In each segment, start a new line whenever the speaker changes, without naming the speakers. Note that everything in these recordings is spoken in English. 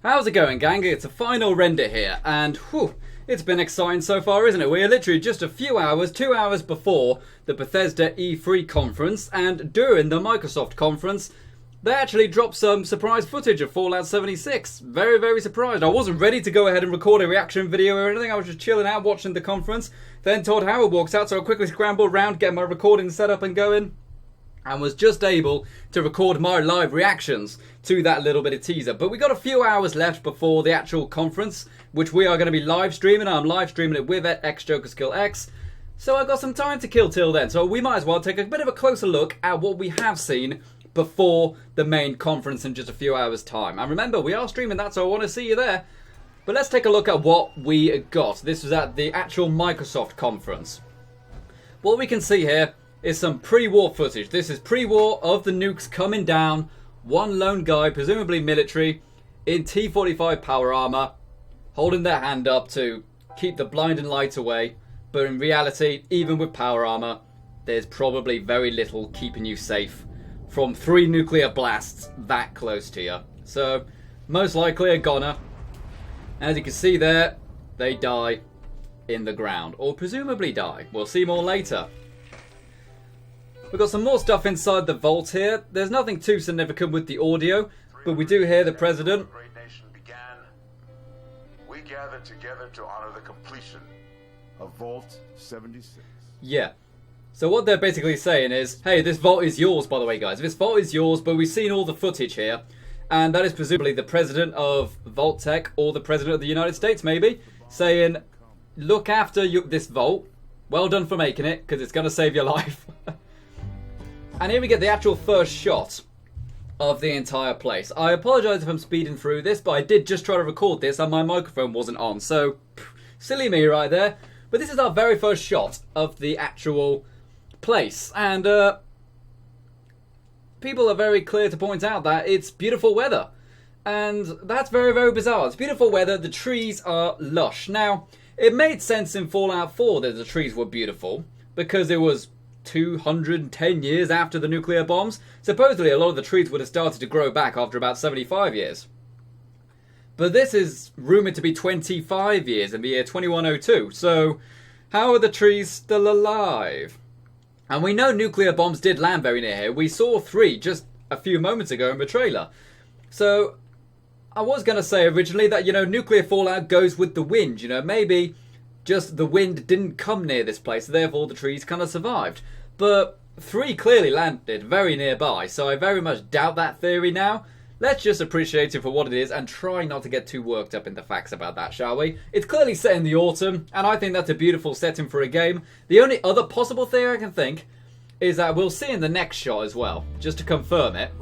How's it going, gang? It's a final render here, and whew, it's been exciting so far, isn't it? We are literally just a few hours, 2 hours before the Bethesda E3 conference, and during the Microsoft conference, they actually dropped some surprise footage of Fallout 76. Very, very surprised. I wasn't ready to go ahead and record a reaction video or anything. I was just chilling out watching the conference. Then Todd Howard walks out, so I quickly scrambled around, get my recording set up and going, and was just able to record my live reactions to that little bit of teaser. But we got a few hours left before the actual conference, which we are going to be live streaming. I'm live streaming it with XJokerSkillX, so I've got some time to kill till then. So we might as well take a bit of a closer look at what we have seen before the main conference in just a few hours' time. And remember, we are streaming that, so I want to see you there. But let's take a look at what we got. This was at the actual Microsoft conference. What we can see here is some pre-war footage. This is pre-war of the nukes coming down. One lone guy, presumably military, in T-45 power armor, holding their hand up to keep the blinding light away. But in reality, even with power armor, there's probably very little keeping you safe from 3 nuclear blasts that close to you. So, most likely a goner. As you can see there, they die in the ground. Or presumably die. We'll see more later. We've got some more stuff inside the vault here. There's nothing too significant with the audio, but we do hear the president.
Great nation began. We gathered together to honor the completion of Vault 76.
Yeah. So what they're basically saying is, hey, this vault is yours, by the way, guys. This vault is yours, but we've seen all the footage here. And that is presumably the president of Vault Tech, or the president of the United States, maybe, saying, look after this vault. Well done for making it, because it's going to save your life. And here we get the actual first shot of the entire place. I apologise if I'm speeding through this, but I did just try to record this and my microphone wasn't on. So, silly me right there. But this is our very first shot of the actual place. And people are very clear to point out that it's beautiful weather. And that's very, very bizarre. It's beautiful weather. The trees are lush. Now, it made sense in Fallout 4 that the trees were beautiful because it was 210 years after the nuclear bombs. Supposedly a lot of the trees would have started to grow back after about 75 years. But this is rumoured to be 25 years in the year 2102. So how are the trees still alive? And we know nuclear bombs did land very near here. We saw 3 just a few moments ago in the trailer. So I was going to say originally that, you know, nuclear fallout goes with the wind. You know, maybe just the wind didn't come near this place, therefore the trees kind of survived. But 3 clearly landed very nearby, so I very much doubt that theory now. Let's just appreciate it for what it is and try not to get too worked up in the facts about that, shall we? It's clearly set in the autumn, and I think that's a beautiful setting for a game. The only other possible theory I can think is that we'll see in the next shot as well, just to confirm it.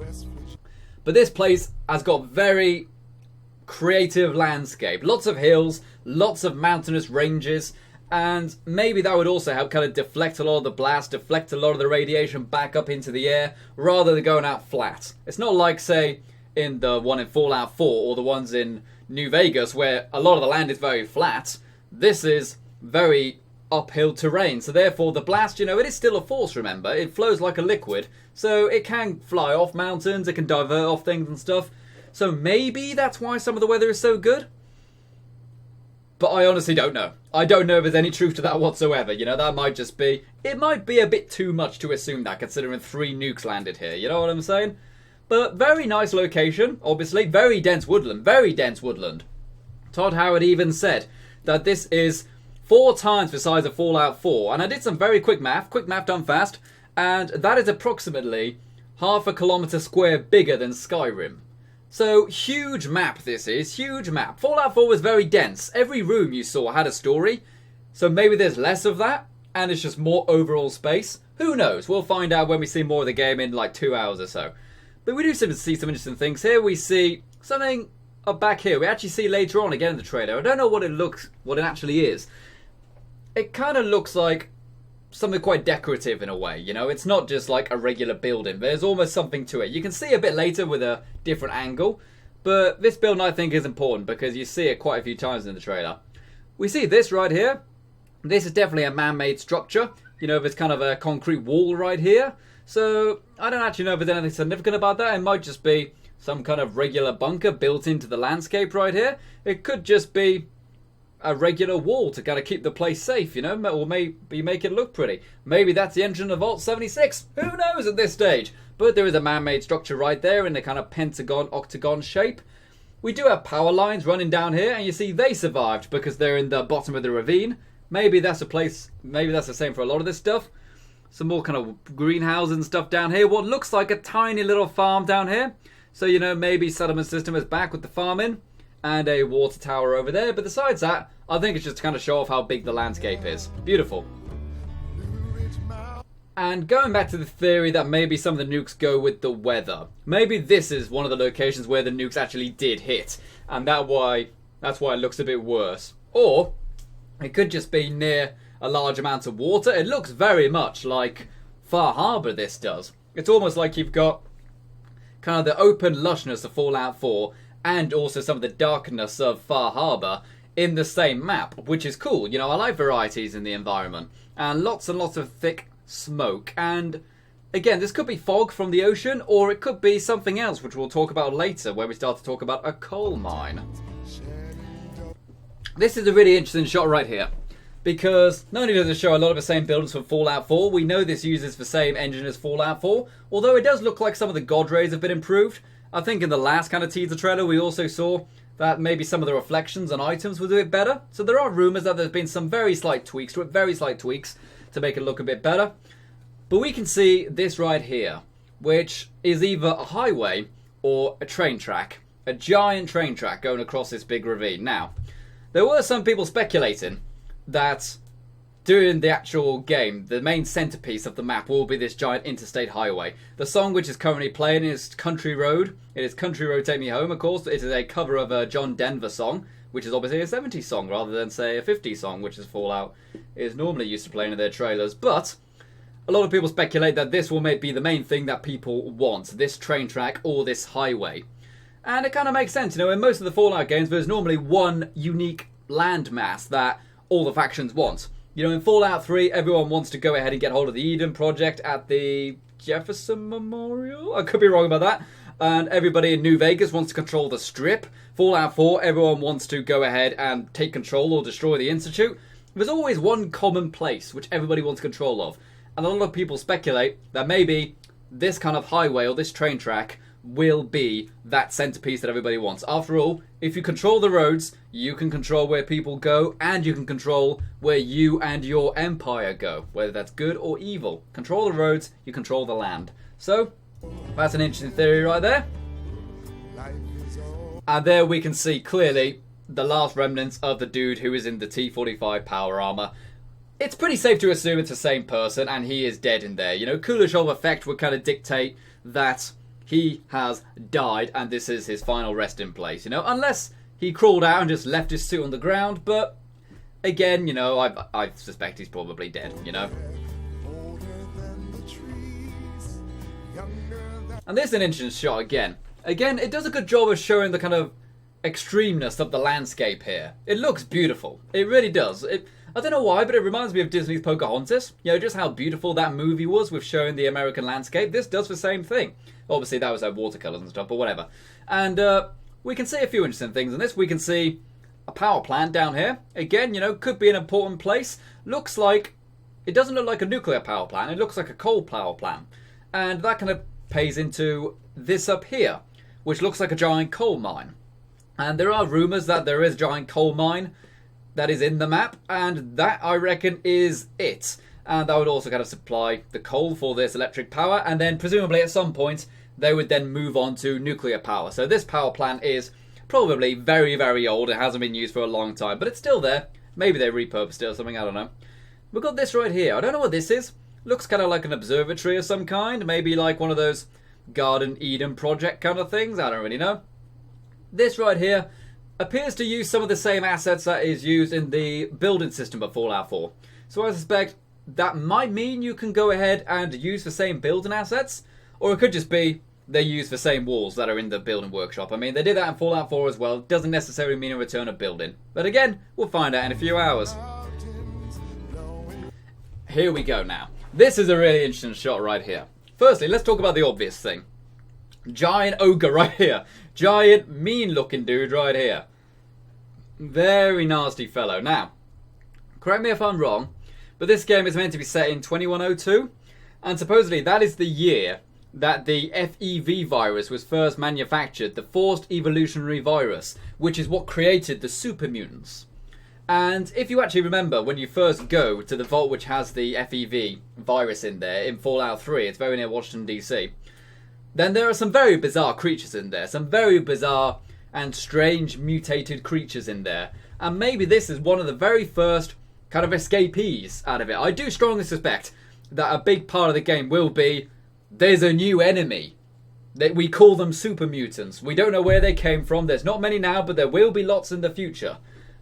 But this place has got very creative landscape. Lots of hills, lots of mountainous ranges, and maybe that would also help kind of deflect a lot of the blast, deflect a lot of the radiation back up into the air, rather than going out flat. It's not like, say, in the one in Fallout 4 or the ones in New Vegas where a lot of the land is very flat. This is very uphill terrain, so therefore the blast, you know, it is still a force, remember. It flows like a liquid, so it can fly off mountains, it can divert off things and stuff. So maybe that's why some of the weather is so good. But I honestly don't know. I don't know if there's any truth to that whatsoever. You know, that might just be... It might be a bit too much to assume that, considering 3 nukes landed here. You know what I'm saying? But very nice location, obviously. Very dense woodland. Very dense woodland. Todd Howard even said that this is 4 times the size of Fallout 4. And I did some very quick math done fast. And that is approximately half a kilometre square bigger than Skyrim. So, huge map this is, huge map. Fallout 4 was very dense. Every room you saw had a story. So maybe there's less of that, and it's just more overall space. Who knows? We'll find out when we see more of the game in like 2 hours or so. But we do see some interesting things here. We see something up back here. We actually see later on again in the trailer. I don't know what it actually is. It kind of looks like something quite decorative in a way, you know. It's not just like a regular building. There's almost something to it. You can see a bit later with a different angle, but this building I think is important because you see it quite a few times in the trailer. We see this right here. This is definitely a man-made structure. You know, there's kind of a concrete wall right here. So I don't actually know if there's anything significant about that. It might just be some kind of regular bunker built into the landscape right here. It could just be a regular wall to kind of keep the place safe, you know, or maybe make it look pretty. Maybe that's the engine of Vault 76. Who knows at this stage? But there is a man-made structure right there in the kind of pentagon, octagon shape. We do have power lines running down here, and you see they survived because they're in the bottom of the ravine. Maybe that's a place, maybe that's the same for a lot of this stuff. Some more kind of greenhouses and stuff down here. What looks like a tiny little farm down here. So, you know, maybe settlement system is back with the farming. And a water tower over there. But besides that, I think it's just to kind of show off how big the landscape is. Beautiful. And going back to the theory that maybe some of the nukes go with the weather. Maybe this is one of the locations where the nukes actually did hit. And that's why it looks a bit worse. Or it could just be near a large amount of water. It looks very much like Far Harbor, this does. It's almost like you've got kind of the open lushness of Fallout 4 and also some of the darkness of Far Harbor in the same map, which is cool. You know, I like varieties in the environment. And lots of thick smoke. And again, this could be fog from the ocean, or it could be something else, which we'll talk about later when we start to talk about a coal mine. This is a really interesting shot right here, because not only does it show a lot of the same buildings from Fallout 4, we know this uses the same engine as Fallout 4, although it does look like some of the god rays have been improved. I think in the last kind of teaser trailer we also saw that maybe some of the reflections on items will do it better. So there are rumours that there's been some very slight tweaks to it, to make it look a bit better. But we can see this right here, which is either a highway or a train track. A giant train track going across this big ravine. Now, there were some people speculating that during the actual game, the main centerpiece of the map will be this giant interstate highway. The song which is currently playing is Country Road. It is Country Road Take Me Home, of course. It is a cover of a John Denver song, which is obviously a 70s song rather than, say, a 50s song, which is Fallout is normally used to playing in their trailers. But a lot of people speculate that this will be the main thing that people want, this train track or this highway. And it kind of makes sense, you know, in most of the Fallout games there's normally one unique landmass that all the factions want. You know, in Fallout 3, everyone wants to go ahead and get hold of the Eden Project at the Jefferson Memorial? I could be wrong about that. And everybody in New Vegas wants to control the Strip. Fallout 4, everyone wants to go ahead and take control or destroy the Institute. There's always one common place which everybody wants control of. And a lot of people speculate that maybe this kind of highway or this train track will be that centerpiece that everybody wants. After all, if you control the roads, you can control where people go, and you can control where you and your empire go, whether that's good or evil. Control the roads, you control the land. So, that's an interesting theory right there. And there we can see clearly the last remnants of the dude who is in the T-45 power armor. It's pretty safe to assume it's the same person, and he is dead in there. You know, Kuleshov effect would kind of dictate that he has died and this is his final resting place, you know, unless he crawled out and just left his suit on the ground. But again, you know, I suspect he's probably dead, you know. And this is an interesting shot again. Again, it does a good job of showing the kind of extremeness of the landscape here. It looks beautiful. It really does. I don't know why, but it reminds me of Disney's Pocahontas. You know, just how beautiful that movie was with showing the American landscape. This does the same thing. Obviously, that was watercolors and stuff, but whatever. And we can see a few interesting things in this. We can see a power plant down here. Again, you know, could be an important place. Looks like, it doesn't look like a nuclear power plant. It looks like a coal power plant. And that kind of pays into this up here, which looks like a giant coal mine. And there are rumours that there is a giant coal mine that is in the map, and that, I reckon, is it. And that would also kind of supply the coal for this electric power, and then presumably at some point they would then move on to nuclear power. So this power plant is probably very, very old. It hasn't been used for a long time, but it's still there. Maybe they repurposed it or something, I don't know. We've got this right here. I don't know what this is. Looks kind of like an observatory of some kind. Maybe like one of those Garden Eden project kind of things. I don't really know. This right here appears to use some of the same assets that is used in the building system of Fallout 4. So I suspect that might mean you can go ahead and use the same building assets, or it could just be they use the same walls that are in the building workshop. I mean, they did that in Fallout 4 as well. It doesn't necessarily mean a return of building. But again, we'll find out in a few hours. Here we go now. This is a really interesting shot right here. Firstly, let's talk about the obvious thing. Giant ogre right here. Giant mean looking dude right here. Very nasty fellow. Now, correct me if I'm wrong, but this game is meant to be set in 2102, and supposedly that is the year that the FEV virus was first manufactured, the Forced Evolutionary Virus, which is what created the super mutants. And if you actually remember, when you first go to the vault which has the FEV virus in there, in Fallout 3, it's very near Washington DC, then there are some very bizarre creatures in there, some very bizarre and strange mutated creatures in there. And maybe this is one of the very first kind of escapees out of it. I do strongly suspect that a big part of the game will be there's a new enemy. We call them super mutants. We don't know where they came from. There's not many now, but there will be lots in the future.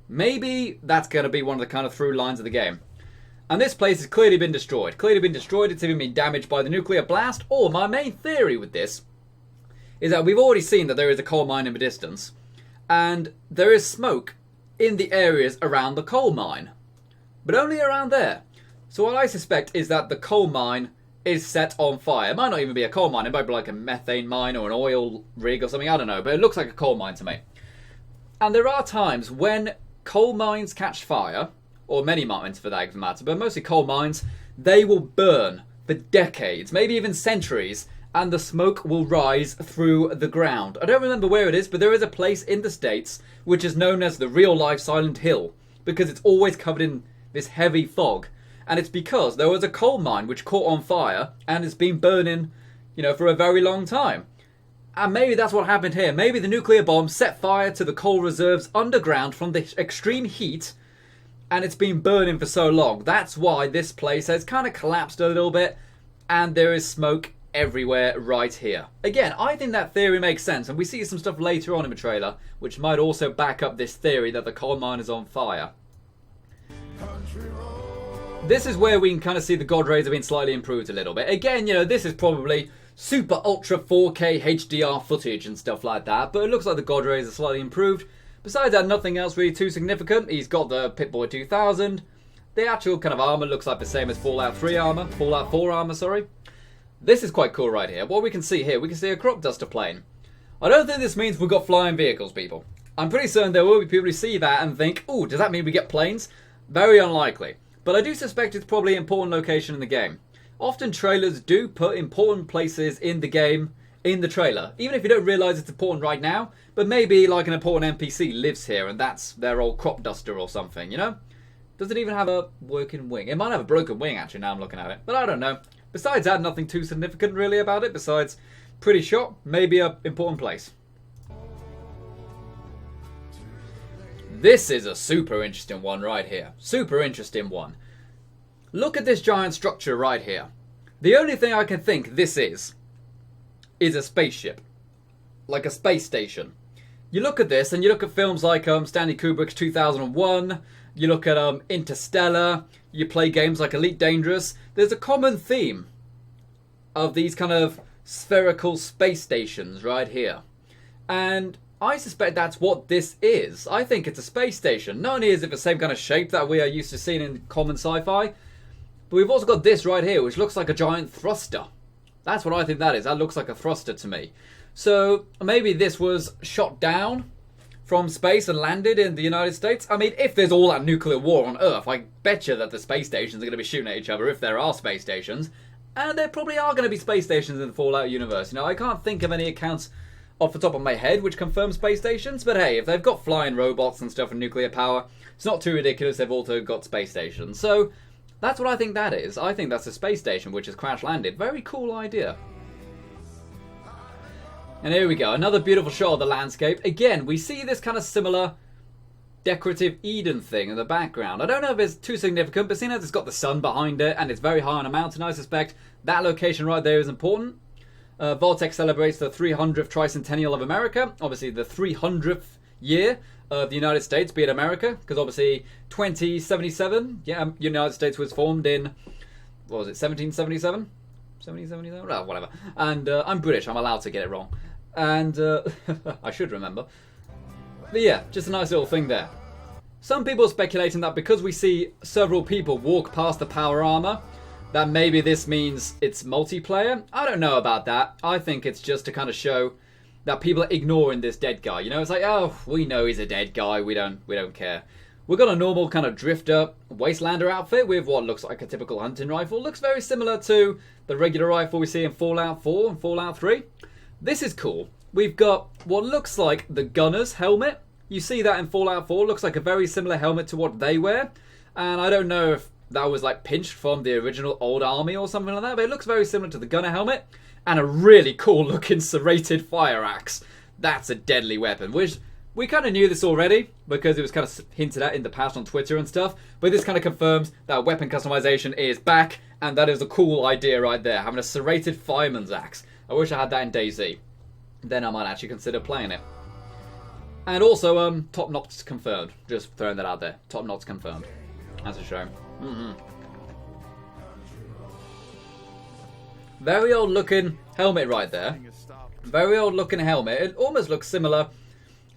Maybe that's going to be one of the kind of through lines of the game. And this place has clearly been destroyed. Clearly been destroyed. It's even been damaged by the nuclear blast. Or my main theory with this is that we've already seen that there is a coal mine in the distance. And there is smoke in the areas around the coal mine. But only around there. So what I suspect is that the coal mine is set on fire. It might not even be a coal mine. It might be like a methane mine or an oil rig or something. I don't know. But it looks like a coal mine to me. And there are times when coal mines catch fire, or many mines for that matter, but mostly coal mines, they will burn for decades, maybe even centuries, and the smoke will rise through the ground. I don't remember where it is, but there is a place in the States which is known as the real-life Silent Hill, because it's always covered in this heavy fog. And it's because there was a coal mine which caught on fire and it's been burning, for a very long time. And maybe that's what happened here. Maybe the nuclear bomb set fire to the coal reserves underground from the extreme heat, and it's been burning for so long. That's why this place has kind of collapsed a little bit, and there is smoke everywhere right here. Again, I think that theory makes sense, and we see some stuff later on in the trailer which might also back up this theory that the coal mine is on fire. This is where we can kind of see the God rays have been slightly improved a little bit. Again, this is probably super ultra 4K HDR footage and stuff like that, but it looks like the God rays are slightly improved. Besides that, nothing else really too significant. He's got the Pip-Boy 2000. The actual kind of armor looks like the same as Fallout 4 armor, sorry. This is quite cool right here. What we can see here, we can see a crop duster plane. I don't think this means we've got flying vehicles, people. I'm pretty certain there will be people who see that and think, ooh, does that mean we get planes? Very unlikely. But I do suspect it's probably an important location in the game. Often trailers do put important places in the game in the trailer, even if you don't realise it's important right now, but maybe like an important NPC lives here and that's their old crop duster or something, Does it even have a working wing? It might have a broken wing actually now I'm looking at it, but I don't know. Besides that, nothing too significant really about it, besides pretty shot, maybe a important place. This is a super interesting one right here. Super interesting one. Look at this giant structure right here. The only thing I can think this is a spaceship. Like a space station. You look at this and you look at films like Stanley Kubrick's 2001, you look at Interstellar, you play games like Elite Dangerous. There's a common theme of these kind of spherical space stations right here. And I suspect that's what this is. I think it's a space station. Not only is it the same kind of shape that we are used to seeing in common sci-fi, but we've also got this right here, which looks like a giant thruster. That's what I think that is. That looks like a thruster to me. So maybe this was shot down from space and landed in the United States. I mean, if there's all that nuclear war on Earth, I bet you that the space stations are going to be shooting at each other if there are space stations. And there probably are going to be space stations in the Fallout universe. I can't think of any accounts off the top of my head which confirm space stations, but hey, if they've got flying robots and stuff and nuclear power, it's not too ridiculous they've also got space stations. So that's what I think that is. I think that's a space station which has crash landed. Very cool idea. And here we go, another beautiful shot of the landscape. Again, we see this kind of similar decorative Eden thing in the background. I don't know if it's too significant, but seeing as it's got the sun behind it and it's very high on a mountain, I suspect that location right there is important. Vortex celebrates the 300th tricentennial of America. Obviously the 300th year of the United States being America, because obviously 2077, United States was formed in, what was it, 1777? 1777? Oh, whatever. And I'm British, I'm allowed to get it wrong. And I should remember. But yeah, just a nice little thing there. Some people are speculating that because we see several people walk past the power armor, that maybe this means it's multiplayer. I don't know about that. I think it's just to kind of show that people are ignoring this dead guy. You know, it's like, oh, we know he's a dead guy. We don't care. We've got a normal kind of drifter wastelander outfit with what looks like a typical hunting rifle. Looks very similar to the regular rifle we see in Fallout 4 and Fallout 3. This is cool. We've got what looks like the gunner's helmet. You see that in Fallout 4. Looks like a very similar helmet to what they wear. And I don't know if that was like pinched from the original old army or something like that, but it looks very similar to the gunner helmet. And a really cool looking serrated fire axe. That's a deadly weapon, which we kind of knew this already because it was kind of hinted at in the past on Twitter and stuff. But this kind of confirms that weapon customization is back, and that is a cool idea right there, having a serrated fireman's axe. I wish I had that in DayZ. Then I might actually consider playing it. And also, top knots confirmed. Just throwing that out there. Top knots confirmed. That's a shame. Very old looking helmet right there. Very old looking helmet. It almost looks similar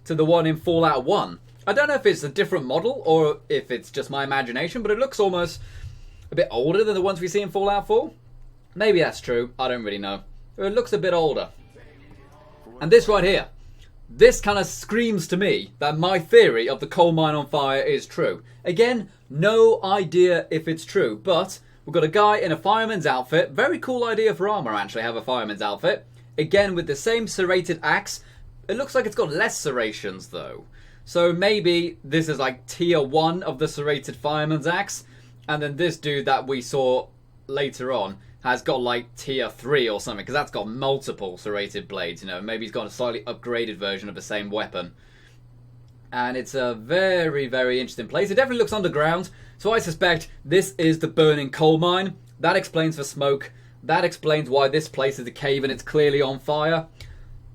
to the one in Fallout 1. I don't know if it's a different model or if it's just my imagination, but it looks almost a bit older than the ones we see in Fallout 4. Maybe that's true. I don't really know. It looks a bit older. And this right here. This kind of screams to me that my theory of the coal mine on fire is true. Again, no idea if it's true, but we've got a guy in a fireman's outfit. Very cool idea for armor, actually, have a fireman's outfit. Again, with the same serrated axe. It looks like it's got less serrations, though. So maybe this is like tier 1 of the serrated fireman's axe. And then this dude that we saw later on has got like tier 3 or something, because that's got multiple serrated blades, you know. Maybe he's got a slightly upgraded version of the same weapon. And it's a very, very interesting place. It definitely looks underground, so I suspect this is the burning coal mine. That explains the smoke. That explains why this place is a cave and it's clearly on fire.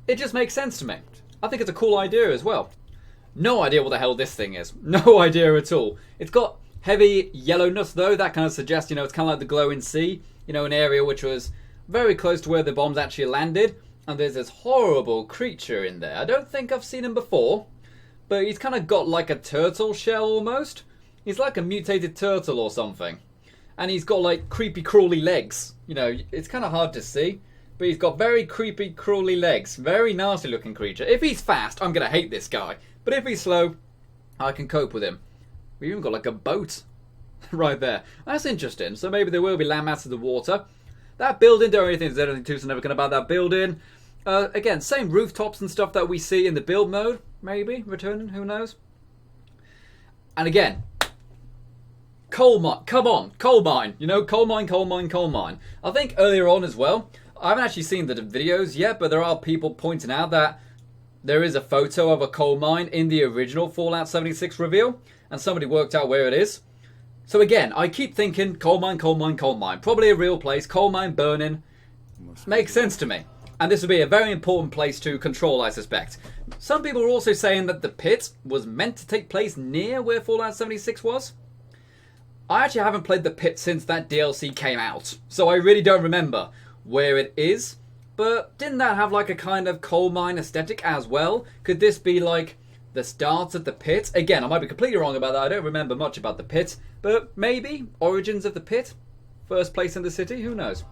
It just makes sense to me. I think it's a cool idea as well. No idea what the hell this thing is. No idea at all. It's got heavy yellowness, though. That kind of suggests, you know, it's kind of like the glowing sea. You know, an area which was very close to where the bombs actually landed. And there's this horrible creature in there. I don't think I've seen him before. But he's kind of got like a turtle shell almost. He's like a mutated turtle or something. And he's got like creepy crawly legs. You know, it's kind of hard to see. But he's got very creepy crawly legs. Very nasty looking creature. If he's fast, I'm going to hate this guy. But if he's slow, I can cope with him. We've even got like a boat right there. That's interesting. So maybe there will be landmass in the water. That building, don't really think there's anything too significant about that building. Again, same rooftops and stuff that we see in the build mode. Maybe returning, who knows. And again, coal mine. Come on, coal mine. You know, coal mine, coal mine, coal mine. I think earlier on as well, I haven't actually seen the videos yet, but there are people pointing out that there is a photo of a coal mine in the original Fallout 76 reveal, and somebody worked out where it is. So again, I keep thinking coal mine, coal mine, coal mine. Probably a real place, coal mine burning. Makes sense to me. And this would be a very important place to control, I suspect. Some people are also saying that the pit was meant to take place near where Fallout 76 was. I actually haven't played the pit since that DLC came out, so I really don't remember where it is. But didn't that have like a kind of coal mine aesthetic as well? Could this be like the start of the pit? Again, I might be completely wrong about that. I don't remember much about the pit. But maybe origins of the pit? First place in the city? Who knows?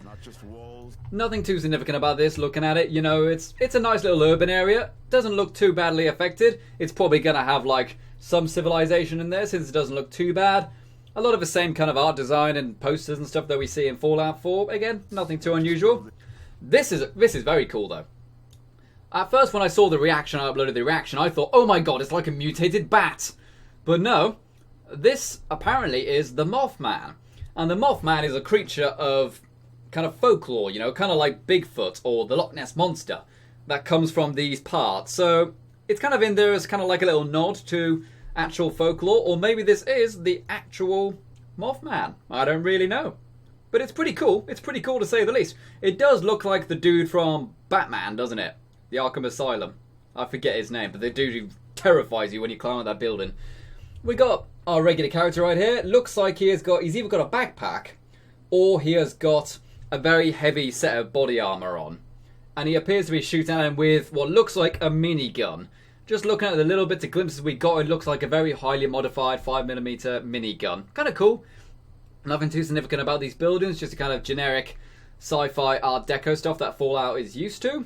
Not just walls.
Nothing too significant about this, looking at it. You know, it's a nice little urban area. Doesn't look too badly affected. It's probably going to have like some civilization in there since it doesn't look too bad. A lot of the same kind of art design and posters and stuff that we see in Fallout 4. Again, nothing too unusual. This is very cool though. At first when I saw the reaction, I uploaded the reaction, I thought, oh my god, it's like a mutated bat. But no, this apparently is the Mothman. And the Mothman is a creature of kind of folklore, you know, kind of like Bigfoot or the Loch Ness Monster that comes from these parts. So it's kind of in there as kind of like a little nod to actual folklore, or maybe this is the actual Mothman. I don't really know. But it's pretty cool. It's pretty cool to say the least. It does look like the dude from Batman, doesn't it? The Arkham Asylum. I forget his name, but the dude who terrifies you when you climb up that building. We got our regular character right here. Looks like he's either got a backpack or he has got a very heavy set of body armor on. And he appears to be shooting at him with what looks like a minigun. Just looking at the little bits of glimpses we got, it looks like a very highly modified 5mm minigun. Kind of cool. Nothing too significant about these buildings, just a kind of generic sci-fi Art Deco stuff that Fallout is used to.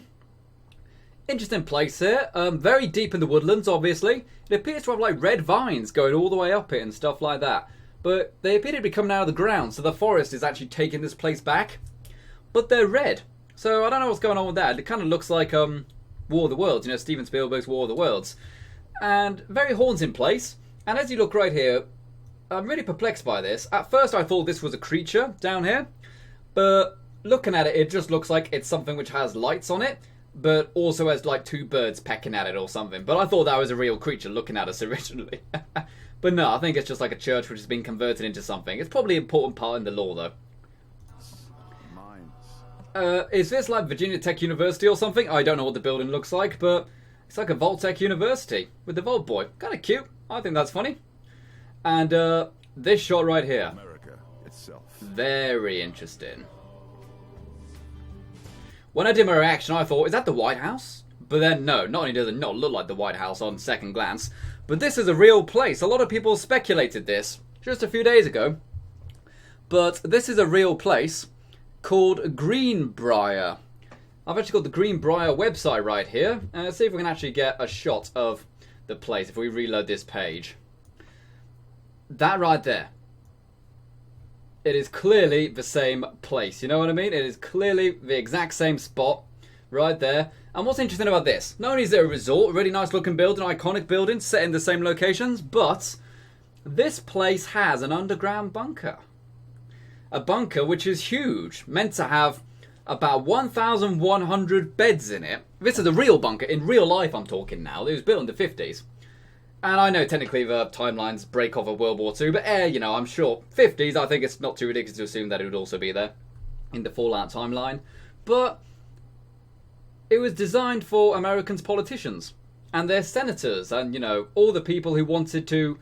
Interesting place here. Very deep in the woodlands, obviously. It appears to have like red vines going all the way up it and stuff like that. But they appear to be coming out of the ground, so the forest is actually taking this place back. But they're red. So I don't know what's going on with that. It kind of looks like War of the Worlds, you know, Steven Spielberg's War of the Worlds. And very haunting place. And as you look right here, I'm really perplexed by this. At first I thought this was a creature down here. But looking at it, it just looks like it's something which has lights on it. But also has like two birds pecking at it or something. But I thought that was a real creature looking at us originally. But no, I think it's just like a church which has been converted into something. It's probably an important part in the lore though. Is this like Virginia Tech University or something? I don't know what the building looks like, but it's like a Vault-Tec University with the Vault Boy. Kind of cute. I think that's funny. And this shot right here.
America itself.
Very interesting. When I did my reaction, I thought, is that the White House? But then, no, not only does it not look like the White House on second glance, but this is a real place. A lot of people speculated this just a few days ago. But this is a real place called Greenbrier. I've actually got the Greenbrier website right here. And let's see if we can actually get a shot of the place if we reload this page. That right there. It is clearly the same place. You know what I mean? It is clearly the exact same spot right there. And what's interesting about this? Not only is it a resort, a really nice looking building, iconic building, set in the same locations, but this place has an underground bunker. A bunker which is huge, meant to have about 1,100 beds in it. This is a real bunker, in real life I'm talking now. It was built in the 50s. And I know technically the timelines break off of World War II, but you know, I'm sure 50s, I think it's not too ridiculous to assume that it would also be there in the Fallout timeline. But it was designed for Americans' politicians and their senators and, you know, all the people who wanted to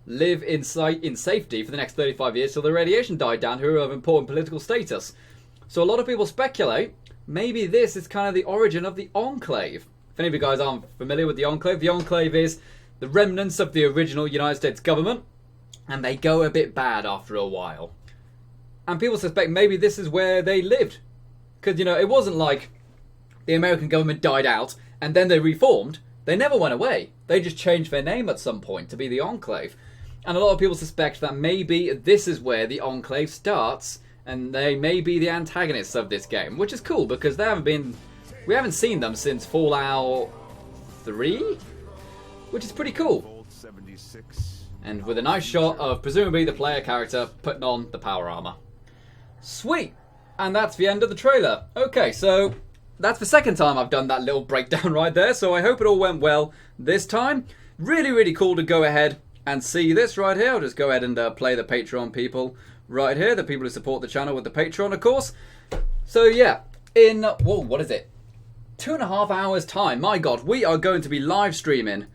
live in safety for the next 35 years till the radiation died down, who are of important political status. So a lot of people speculate maybe this is kind of the origin of the Enclave. If any of you guys aren't familiar with the Enclave is the remnants of the original United States government, and they go a bit bad after a while. And people suspect maybe this is where they lived. Because, you know, it wasn't like the American government died out and then they reformed. They never went away. They just changed their name at some point to be the Enclave. And a lot of people suspect that maybe this is where the Enclave starts, and they may be the antagonists of this game, which is cool because we haven't seen them since Fallout 3, which is pretty cool. And with a nice shot of presumably the player character putting on the power armor. Sweet! And that's the end of the trailer. Okay, so that's the second time I've done that little breakdown right there, so I hope it all went well this time. Really, really cool to go ahead and see this right here. I'll just go ahead and play the Patreon people right here, the people who support the channel with the Patreon, of course. So yeah, in, whoa, what is it? 2.5 hours time, my god, we are going to be live streaming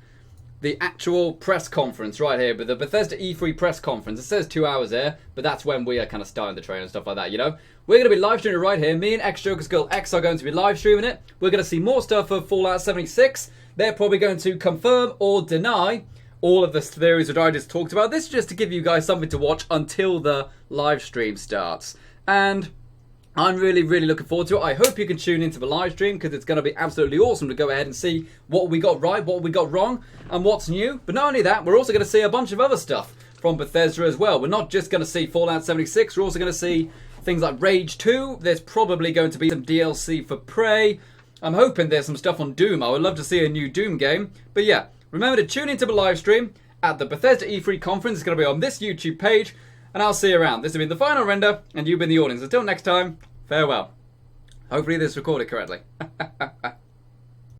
the actual press conference right here, but the Bethesda E3 press conference. It says 2 hours there, but that's when we are kind of starting the trailer and stuff like that, you know? We're going to be live streaming it right here. Me and X-Joker's Girl X are going to be live streaming it. We're going to see more stuff of Fallout 76. They're probably going to confirm or deny all of the theories that I just talked about. This is just to give you guys something to watch until the live stream starts. And I'm really, really looking forward to it. I hope you can tune into the live stream because it's going to be absolutely awesome to go ahead and see what we got right, what we got wrong, and what's new. But not only that, we're also going to see a bunch of other stuff from Bethesda as well. We're not just going to see Fallout 76. We're also going to see things like Rage 2. There's probably going to be some DLC for Prey. I'm hoping there's some stuff on Doom. I would love to see a new Doom game. But yeah, remember to tune into the live stream at the Bethesda E3 conference. It's going to be on this YouTube page. And I'll see you around. This has been the final render, and you've been the audience. Until next time, farewell. Hopefully this recorded correctly.